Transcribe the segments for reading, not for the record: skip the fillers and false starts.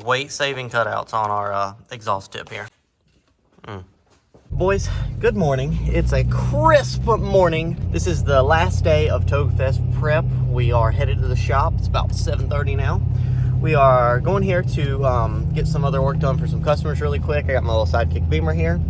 Weight-saving cutouts on our exhaust tip here. Boys, good morning. It's a crisp morning. This is the last day of TogeFest prep. We are headed to the shop. It's about 7:30 now. We are going here to get some other work done for some customers really quick. I got my little Sidekick Beamer here.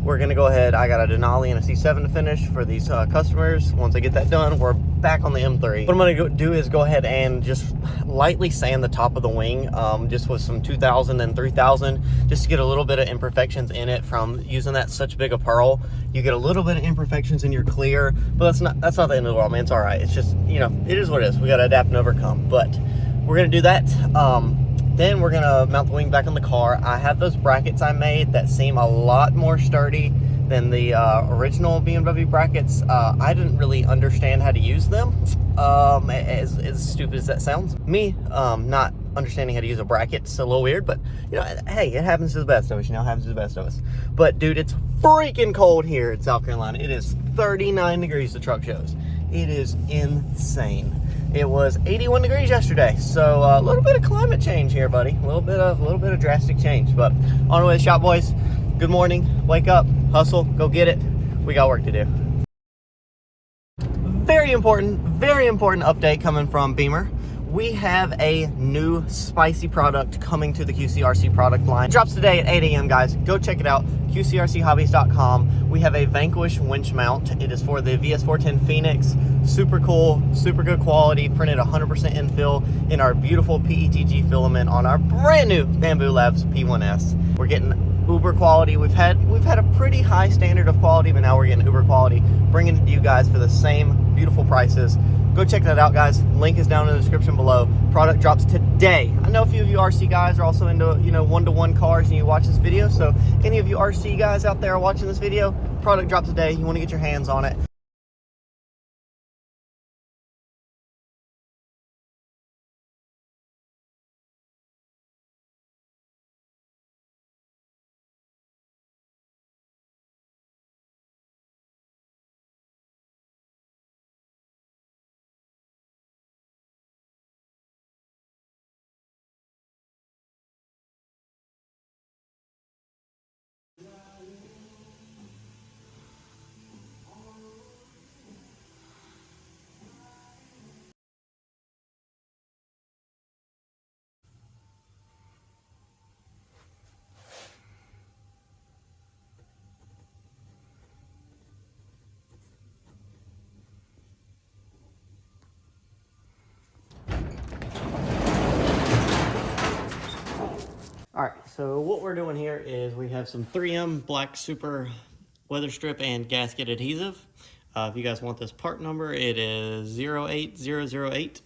We're gonna go ahead. I got a Denali and a C7 to finish for these customers. Once I get that done, we're back on the M3. What I'm gonna do is go ahead and just lightly sand the top of the wing, just with some 2000 and 3000, just to get a little bit of imperfections in it from using that such big a pearl. You get a little bit of imperfections in your clear, but that's not the end of the world, man. It's all right. It's just, you know, it is what it is. We gotta adapt and overcome. But we're gonna do that. Then we're gonna mount the wing back on the car. I have those brackets I made that seem a lot more sturdy than the original BMW brackets. I didn't really understand how to use them, as stupid as that sounds. Me, not understanding how to use a bracket's a little weird, but you know, hey, it happens to the best of us, you know, it happens to the best of us. But dude, it's freaking cold here in South Carolina. It is 39 degrees, the truck shows. It is insane. It was 81 degrees yesterday, so a little bit of climate change here, buddy. A little bit of drastic change. But on the way to the shop, boys. Good morning. Wake up, hustle, go get it. We got work to do. Very important update coming from Beamer. We have a new spicy product coming to the QCRC product line. It drops today at 8 a.m. guys. Go check it out. QCRCHobbies.com. We have a Vanquish winch mount. It is for the VS410 Phoenix. Super cool, super good quality. Printed 100% infill in our beautiful PETG filament on our brand new Bamboo Labs P1S. We're getting uber quality. We've had a pretty high standard of quality, but now we're getting uber quality, bringing it to you guys for the same beautiful prices. Go check that out, guys. Link is down in the description below. Product drops today. I know a few of you RC guys are also into, you know, one-to-one cars and you watch this video. So any of you RC guys out there watching this video, product drops today. You want to get your hands on it. All right, so what we're doing here is we have some 3M Black Super weather strip and gasket adhesive. If you guys want this part number, it is 08008.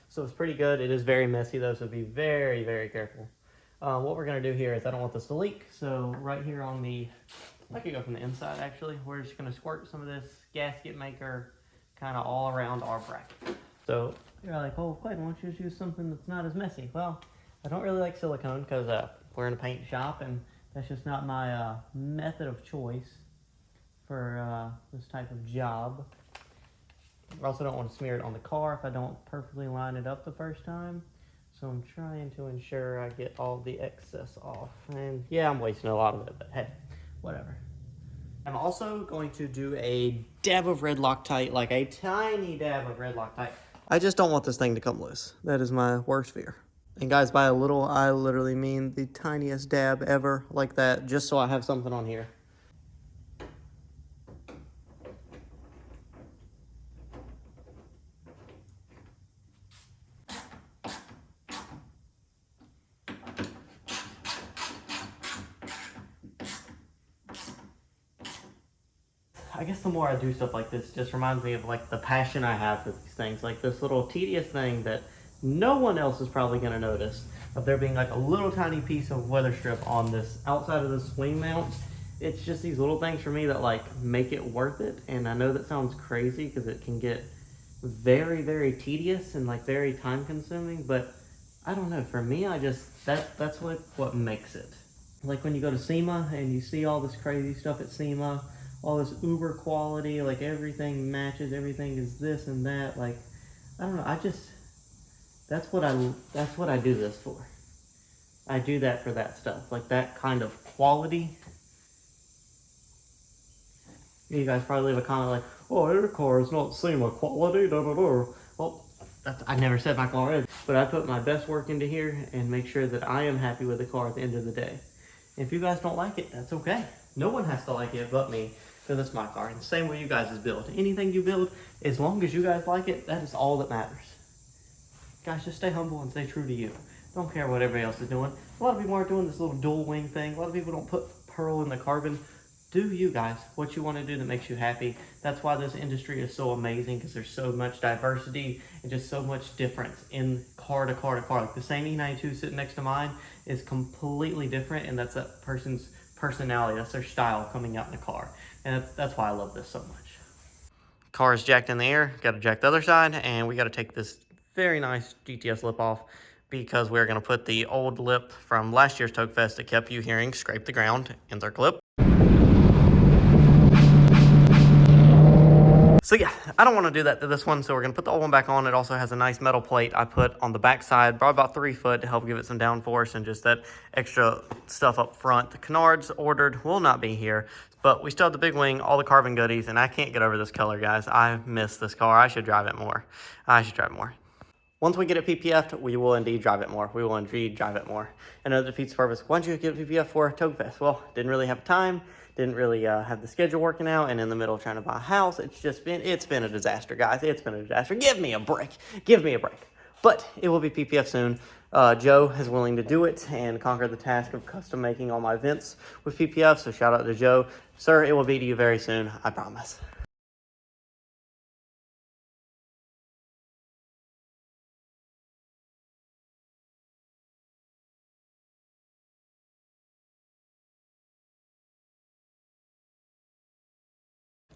So it's pretty good. It is very messy though, so be very, very careful. What we're gonna do here is I don't want this to leak, so right here on the, I could go from the inside actually, we're just gonna squirt some of this gasket maker kind of all around our bracket. So you're like, oh, Clayton, why don't you just use something that's not as messy? Well, I don't really like silicone because we're in a paint shop and that's just not my method of choice for this type of job. I also don't want to smear it on the car if I don't perfectly line it up the first time. So I'm trying to ensure I get all the excess off. And yeah, I'm wasting a lot of it, but hey, whatever. I'm also going to do a dab of red Loctite, like a tiny dab of red Loctite. I just don't want this thing to come loose. That is my worst fear. And guys, by a little, I literally mean the tiniest dab ever, like that, just so I have something on here. I guess the more I do stuff like this, it just reminds me of like the passion I have for these things, like this little tedious thing that no one else is probably going to notice, of there being like a little tiny piece of weather strip on this outside of the swing mount. It's just these little things for me that like make it worth it. And I know that sounds crazy because it can get very, very tedious and like very time consuming, but I don't know, for me, I just, that's what makes it. Like when you go to SEMA and you see all this crazy stuff at SEMA, all this uber quality, like everything matches, everything is this and that, like, I don't know, I just, that's what I do this for. I do that for that stuff, like that kind of quality. You guys probably leave a comment like, oh, your car is not the same quality, da da da. Well, I never said my car is, but I put my best work into here and make sure that I am happy with the car at the end of the day. If you guys don't like it, that's okay. No one has to like it but me, because it's my car. And the same way you guys build. Anything you build, as long as you guys like it, that is all that matters. Guys, just stay humble and stay true to you. Don't care what everybody else is doing. A lot of people aren't doing this little dual wing thing. A lot of people don't put pearl in the carbon. Do you guys what you want to do that makes you happy. That's why this industry is so amazing, because there's so much diversity and just so much difference in car to car to car. Like the same E92 sitting next to mine is completely different, and that's that person's personality. That's their style coming out in the car. And that's why I love this so much. Car is jacked in the air. Got to jack the other side, and we got to take this very nice GTS lip off, because we're going to put the old lip from last year's Toke Fest that kept you hearing scrape the ground in their clip. So yeah, I don't want to do that to this one, so we're going to put the old one back on. It also has a nice metal plate I put on the back side, probably about 3 foot, to help give it some downforce and just that extra stuff up front. The canards ordered will not be here, but we still have the big wing, all the carbon goodies, and I can't get over this color, guys. I miss this car. I should drive it more. I should drive it more. Once we get it PPF'd, we will indeed drive it more. We will indeed drive it more. I know that defeats the purpose. Why did you get PPF for Toke Fest? Well, didn't really have time. Didn't really have the schedule working out, and in the middle of trying to buy a house, it's been a disaster, guys. It's been a disaster. Give me a break. Give me a break. But it will be PPF soon. Joe is willing to do it and conquer the task of custom making all my vents with PPF, so shout out to Joe. Sir, it will be to you very soon, I promise.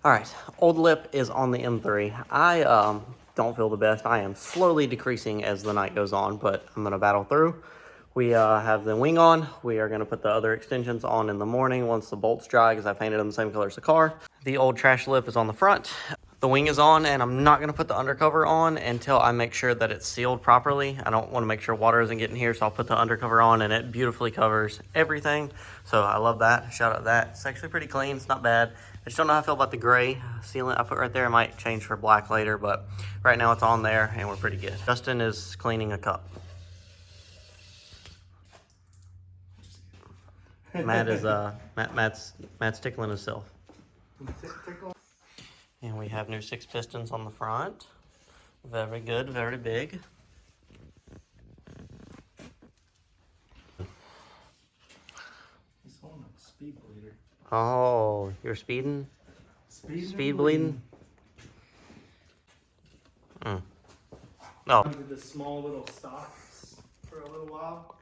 All right, old lip is on the M3. I don't feel the best. I am slowly decreasing as the night goes on, but I'm gonna battle through. We have the wing on. We are gonna put the other extensions on in the morning once the bolts dry, because I painted them the same color as the car. The old trash lip is on the front. The wing is on, and I'm not gonna put the undercover on until I make sure that it's sealed properly. I don't wanna make sure water isn't getting here, so I'll put the undercover on, and it beautifully covers everything. So I love that, shout out to that. It's actually pretty clean, it's not bad. I just don't know how I feel about the gray sealant I put right there. I might change for black later, but right now it's on there, and we're pretty good. Justin is cleaning a cup. Matt is Matt's tickling himself. And we have new 6 pistons on the front. Very good, very big. He's holding a speed bleeder. Oh, you're speeding? Speed bleeding? Mm. Oh. Did the small little stocks for a little while.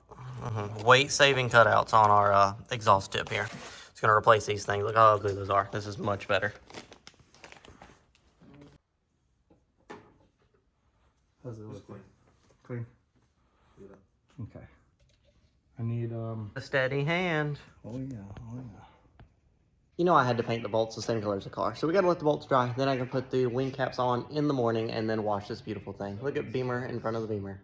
Weight-saving cutouts on our exhaust tip here. It's going to replace these things. Look how ugly those are. This is much better. How's it look like? Clean? Yeah. Okay. I need, A steady hand. oh yeah, oh yeah. You know I had to paint the bolts the same color as the car. So we got to let the bolts dry. Then I can put the wing caps on in the morning and then wash this beautiful thing. Look at Beamer in front of the Beamer.